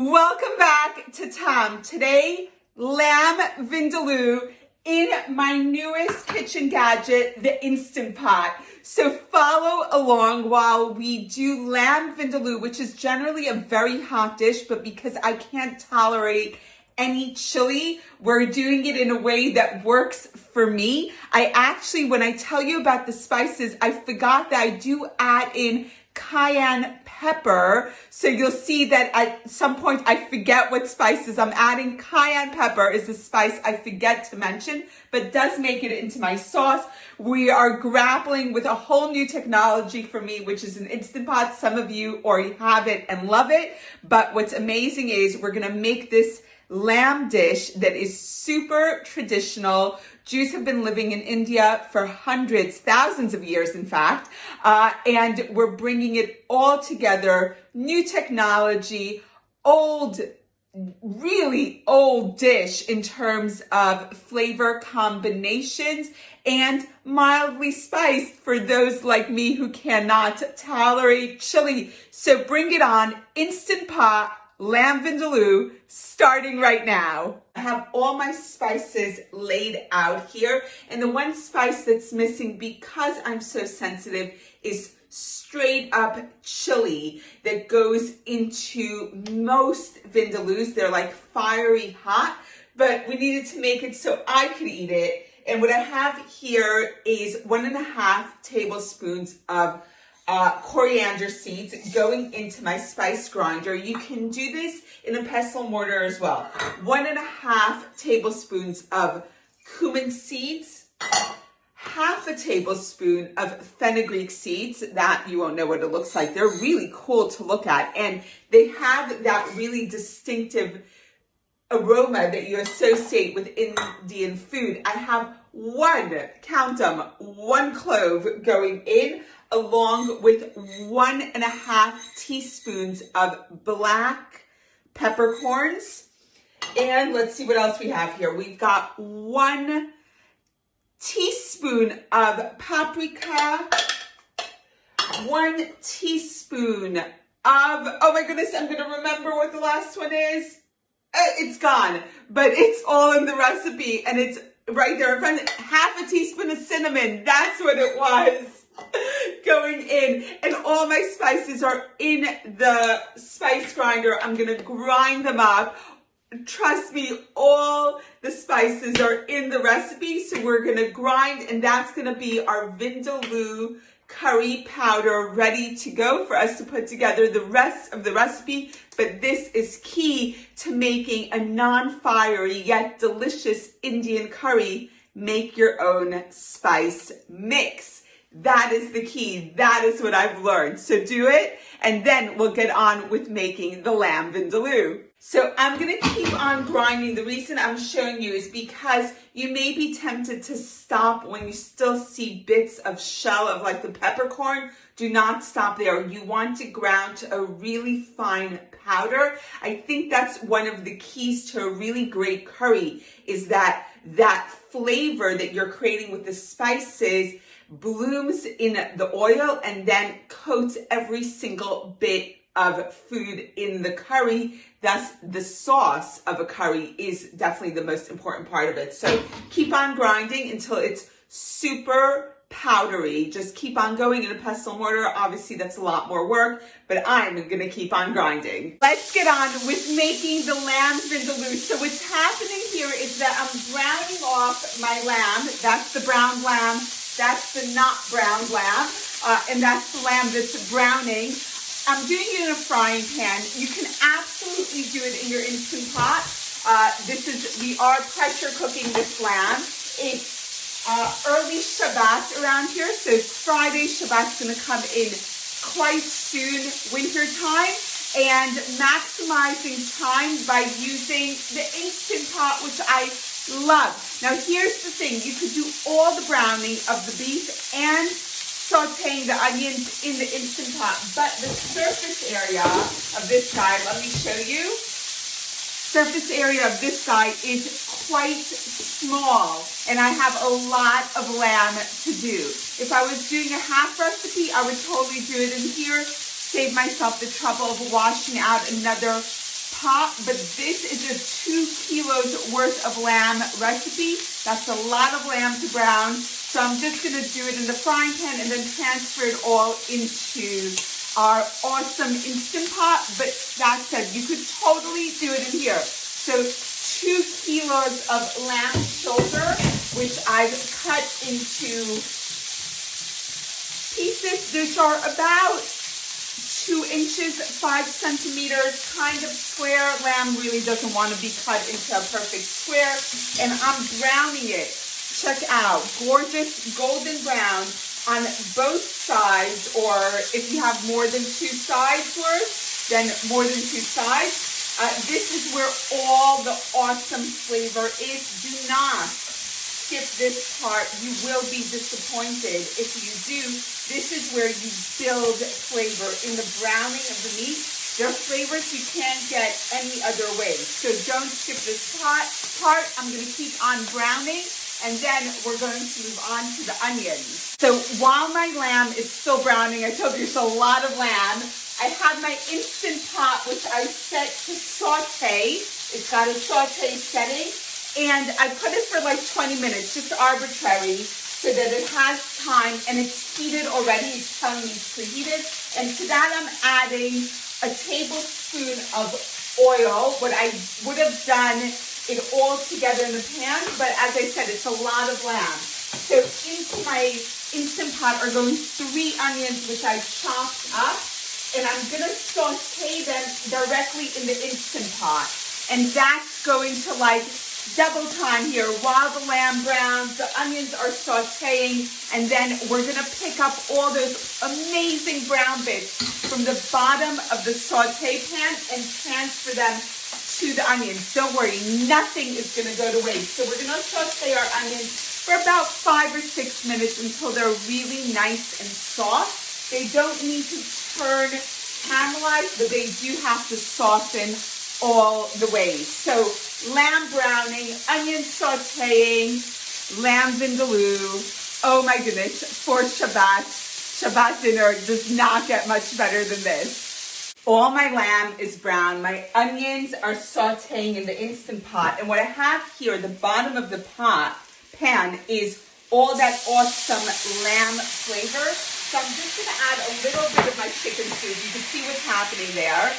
Welcome back to Tom. Today, Lamb Vindaloo in my newest kitchen gadget, the Instant Pot. So follow along while we do Lamb Vindaloo, which is generally a very hot dish, but because I can't tolerate any chili, we're doing it in a way that works for me. When I tell you about the spices, I forgot that I do add in cayenne pepper. So you'll see that at some point I forget what spices I'm adding. Cayenne pepper is a spice I forget to mention, but does make it into my sauce. We are grappling with a whole new technology for me, which is an Instant Pot. Some of you already have it and love it. But what's amazing is we're going to make this lamb dish that is super traditional. Jews have been living in India for hundreds, thousands of years, in fact, and we're bringing it all together. New technology, really old dish in terms of flavor combinations, and mildly spiced for those like me who cannot tolerate chili. So bring it on. Instant Pot Lamb Vindaloo, starting right now. I have all my spices laid out here, and the one spice that's missing because I'm so sensitive is straight up chili that goes into most Vindaloos. They're like fiery hot, but we needed to make it so I could eat it. And what I have here is 1.5 tablespoons of coriander seeds going into my spice grinder. You can do this in a pestle mortar as well. 1.5 tablespoons of cumin seeds, 1/2 tablespoon of fenugreek seeds. That you won't know what it looks like. They're really cool to look at, and they have that really distinctive aroma that you associate with Indian food. I have one clove going in, along with 1.5 teaspoons of black peppercorns. And let's see what else we have here. We've got 1 teaspoon of paprika, 1 teaspoon of, oh my goodness, I'm going to remember what the last one is. It's gone, but it's all in the recipe, and it's right there in front. 1/2 teaspoon of cinnamon. That's what it was. Going in, and all my spices are in the spice grinder. I'm gonna grind them up. Trust me, all the spices are in the recipe, so we're gonna grind, and that's gonna be our Vindaloo curry powder ready to go for us to put together the rest of the recipe. But this is key to making a non-fiery yet delicious Indian curry. Make your own spice mix. That is the key. That is what I've learned. So do it, and then we'll get on with making the Lamb Vindaloo. So I'm going to keep on grinding. The reason I'm showing you is because you may be tempted to stop when you still see bits of shell of like the peppercorn. Do not stop there. You want to ground to a really fine powder. I think that's one of the keys to a really great curry, is that flavor that you're creating with the spices blooms in the oil and then coats every single bit of food in the curry. Thus, the sauce of a curry is definitely the most important part of it. So keep on grinding until it's super powdery. Just keep on going in a pestle mortar. Obviously, that's a lot more work, but I'm going to keep on grinding. Let's get on with making the lamb vindaloo. So what's happening here is that I'm browning off my lamb. That's the brown lamb. That's the not brown lamb. And that's the lamb that's browning. I'm doing it in a frying pan. You can absolutely do it in your Instant Pot. We are pressure cooking this lamb. It's early Shabbat around here, so it's Friday. Shabbat's gonna come in quite soon, winter time, and maximizing time by using the Instant Pot, which I love. Now here's the thing, you could do all the browning of the beef and sauteing the onions in the Instant Pot, but the surface area of this guy, let me show you. Surface area of this guy is quite small, and I have a lot of lamb to do. If I was doing a half recipe, I would totally do it in here, save myself the trouble of washing out another Pot, but this is a 2 kilos worth of lamb recipe. That's a lot of lamb to brown. So I'm just gonna do it in the frying pan and then transfer it all into our awesome Instant Pot. But that said, you could totally do it in here. So 2 kilos of lamb shoulder, which I've cut into pieces. These are about 2 inches, 5 centimeters, kind of square. Lamb really doesn't want to be cut into a perfect square. And I'm browning it. Check out, gorgeous golden brown on both sides, or if you have more than 2 sides worth, then more than 2 sides. This is where all the awesome flavor is. Do not skip this part. You will be disappointed if you do. This is where you build flavor in the browning of the meat. There are flavors you can't get any other way. So don't skip this part. I'm going to keep on browning, and then we're going to move on to the onions. So while my lamb is still browning, I told you there's a lot of lamb. I have my Instant Pot, which I set to saute. It's got a saute setting. And I put it for like 20 minutes, just arbitrary, so that it has time, and it's heated already. It's telling me it's preheated. And to that, I'm adding a tablespoon of oil. What I would have done it all together in the pan, but as I said, it's a lot of lamb. So into my Instant Pot are going 3 onions, which I chopped up, and I'm gonna saute them directly in the Instant Pot. And that's going to like double time here while the lamb browns, the onions are sauteing, and then we're gonna pick up all those amazing brown bits from the bottom of the saute pan and transfer them to the onions. Don't worry, nothing is gonna go to waste. So we're gonna saute our onions for about 5 or 6 minutes until they're really nice and soft. They don't need to turn caramelized, but they do have to soften all the way. So lamb browning, onion sauteing, lamb vindaloo. Oh my goodness, for Shabbat dinner does not get much better than this. All my lamb is brown. My onions are sauteing in the Instant Pot. And what I have here at the bottom of the pan is all that awesome lamb flavor. So I'm just gonna add a little bit of my chicken soup. You can see what's happening there.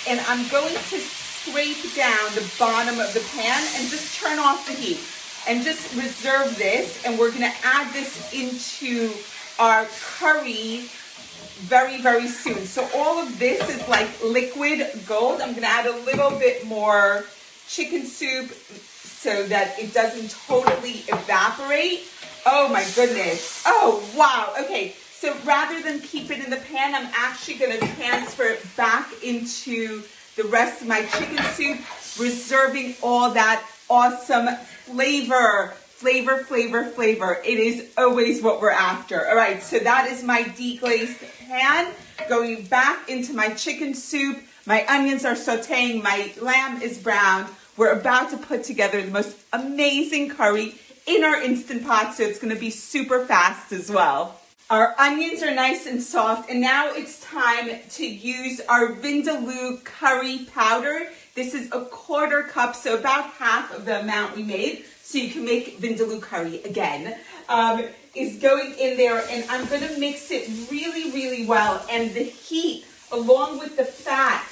And I'm going to scrape down the bottom of the pan and just turn off the heat and just reserve this. And we're gonna add this into our curry very, very soon. So all of this is like liquid gold. I'm gonna add a little bit more chicken soup so that it doesn't totally evaporate. Oh my goodness. Oh, wow. Okay. So rather than keep it in the pan, I'm actually going to transfer it back into the rest of my chicken soup, reserving all that awesome flavor. It is always what we're after. All right, so that is my deglazed pan going back into my chicken soup. My onions are sauteing. My lamb is brown. We're about to put together the most amazing curry in our Instant Pot, so it's going to be super fast as well. Our onions are nice and soft, and now it's time to use our Vindaloo curry powder. This is a 1/4 cup, so about half of the amount we made, so you can make Vindaloo curry again, is going in there, and I'm going to mix it really, really well. And the heat, along with the fat,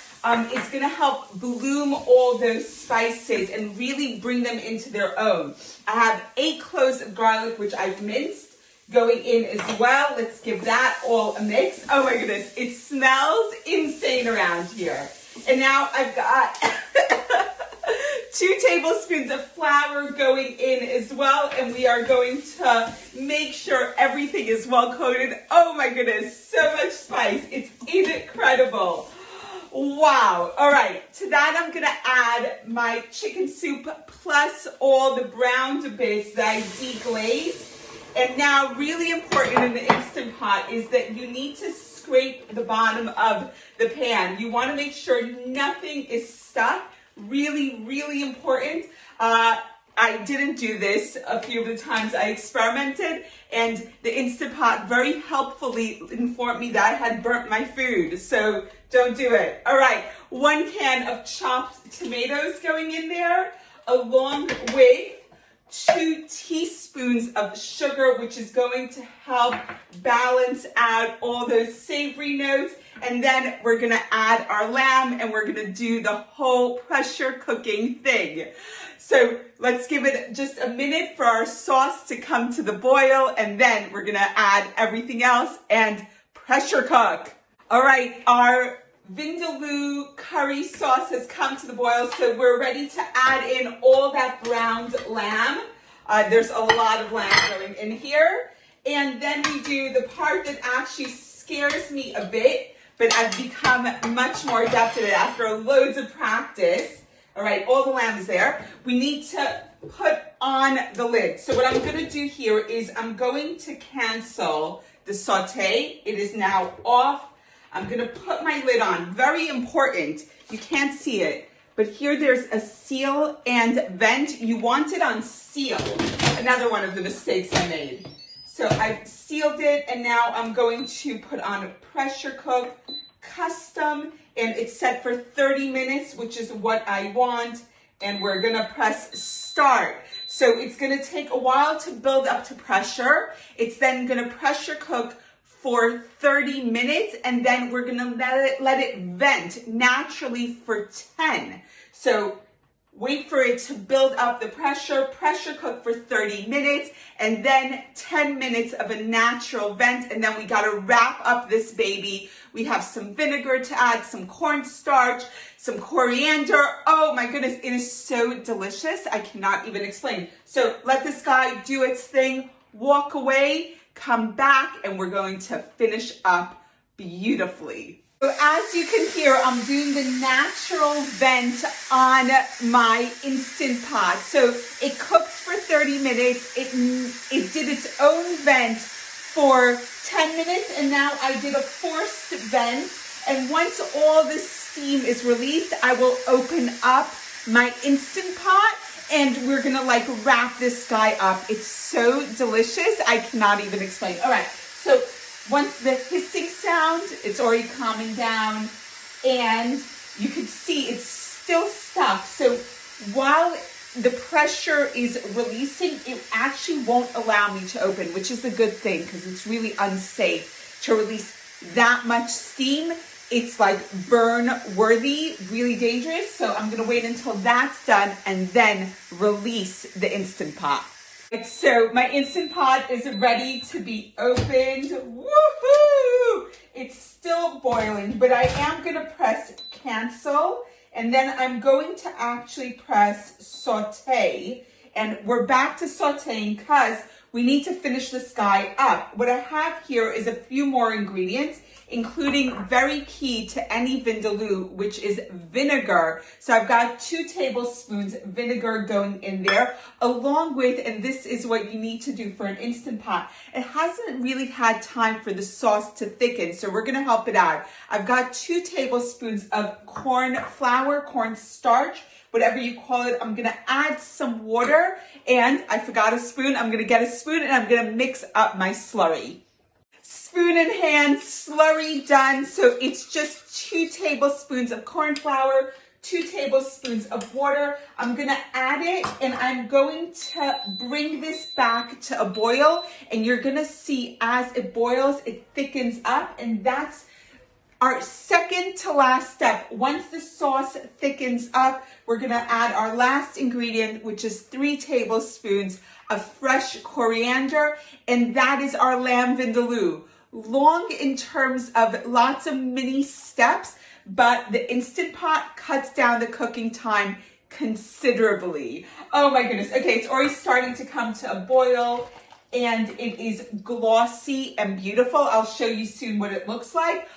is going to help bloom all those spices and really bring them into their own. I have 8 cloves of garlic, which I've minced, going in as well. Let's give that all a mix. Oh my goodness, it smells insane around here. And now I've got 2 tablespoons of flour going in as well, and we are going to make sure everything is well coated. Oh my goodness, so much spice. It's incredible. Wow. All right, to that I'm going to add my chicken soup plus all the browned bits that I deglazed. And now, really important in the Instant Pot is that you need to scrape the bottom of the pan. You want to make sure nothing is stuck. Really, really important. I didn't do this a few of the times I experimented, and the Instant Pot very helpfully informed me that I had burnt my food. So don't do it. All right, 1 can of chopped tomatoes going in there, along with 2 teaspoons of sugar, which is going to help balance out all those savory notes. And then we're gonna add our lamb and we're gonna do the whole pressure cooking thing. So let's give it just a minute for our sauce to come to the boil, and then we're gonna add everything else and pressure cook. All right, our Vindaloo curry sauce has come to the boil, so we're ready to add in all that browned lamb. There's a lot of lamb going in here. And then we do the part that actually scares me a bit, but I've become much more adept at it after loads of practice. All right, all the lamb is there. We need to put on the lid. So what I'm gonna do here is I'm going to cancel the saute. It is now off. I'm gonna put my lid on. Very important. You can't see it, but here there's a seal and vent. You want it on seal. Another one of the mistakes I made. So I've sealed it, and now I'm going to put on a pressure cook, custom, and it's set for 30 minutes, which is what I want. And we're gonna press start. So it's gonna take a while to build up to pressure. It's then gonna pressure cook for 30 minutes, and then we're gonna let it vent naturally for 10. So wait for it to build up the pressure cook for 30 minutes, and then 10 minutes of a natural vent, and then we gotta wrap up this baby. We have some vinegar to add, some cornstarch, some coriander. Oh my goodness, it is so delicious. I cannot even explain. So let this guy do its thing, walk away, come back, and we're going to finish up beautifully. So as you can hear, I'm doing the natural vent on my Instant Pot. So it cooked for 30 minutes. It did its own vent for 10 minutes, and now I did a forced vent. And once all the steam is released, I will open up my Instant Pot, and we're gonna like wrap this guy up. It's so delicious, I cannot even explain. All right, so once the hissing sound, it's already calming down, and you can see it's still stuck. So while the pressure is releasing, it actually won't allow me to open, which is a good thing because it's really unsafe to release that much steam. It's like burn worthy, really dangerous. So I'm gonna wait until that's done and then release the Instant Pot. So my Instant Pot is ready to be opened. Woohoo! It's still boiling, but I am gonna press cancel, and then I'm going to actually press saute, and we're back to sauteing because we need to finish this guy up. What I have here is a few more ingredients, including very key to any vindaloo, which is vinegar. So I've got 2 tablespoons vinegar going in there, along with, and this is what you need to do for an Instant Pot. It hasn't really had time for the sauce to thicken, so we're gonna help it out. I've got 2 tablespoons of corn flour, corn starch, whatever you call it. I'm gonna add some water, and I forgot a spoon. I'm gonna get a spoon and I'm gonna mix up my slurry. Spoon in hand, slurry done. So it's just 2 tablespoons of corn flour, 2 tablespoons of water. I'm gonna add it, and I'm going to bring this back to a boil, and you're gonna see as it boils, it thickens up, and that's our second to last step. Once the sauce thickens up, we're gonna add our last ingredient, which is 3 tablespoons of fresh coriander, and that is our lamb vindaloo. Long in terms of lots of mini steps, but the Instant Pot cuts down the cooking time considerably. Oh my goodness. Okay, it's already starting to come to a boil, and it is glossy and beautiful. I'll show you soon what it looks like.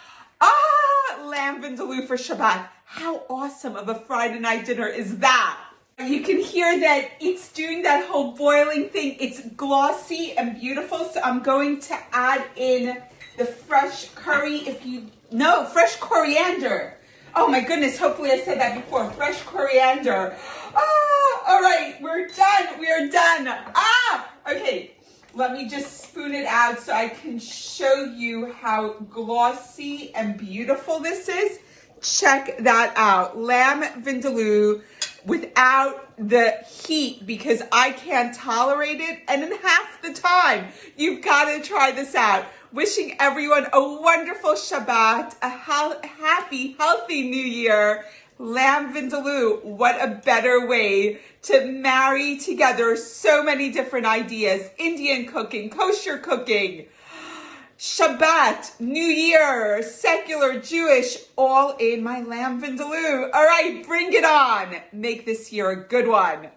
Lamb vindaloo for Shabbat. How awesome of a Friday night dinner is that? You can hear that it's doing that whole boiling thing. It's glossy and beautiful. So I'm going to add in the fresh fresh coriander. Oh my goodness, hopefully I said that before. Fresh coriander. All right, we're done. We are done. Okay. Let me just spoon it out so I can show you how glossy and beautiful this is. check that out. Lamb Vindaloo without the heat because I can't tolerate it. And in half the time, you've got to try this out. Wishing everyone a wonderful Shabbat, a happy, healthy New Year. Lamb Vindaloo, what a better way to marry together so many different ideas. Indian cooking, kosher cooking, Shabbat, New Year, secular, Jewish, all in my Lamb Vindaloo. All right, bring it on. Make this year a good one.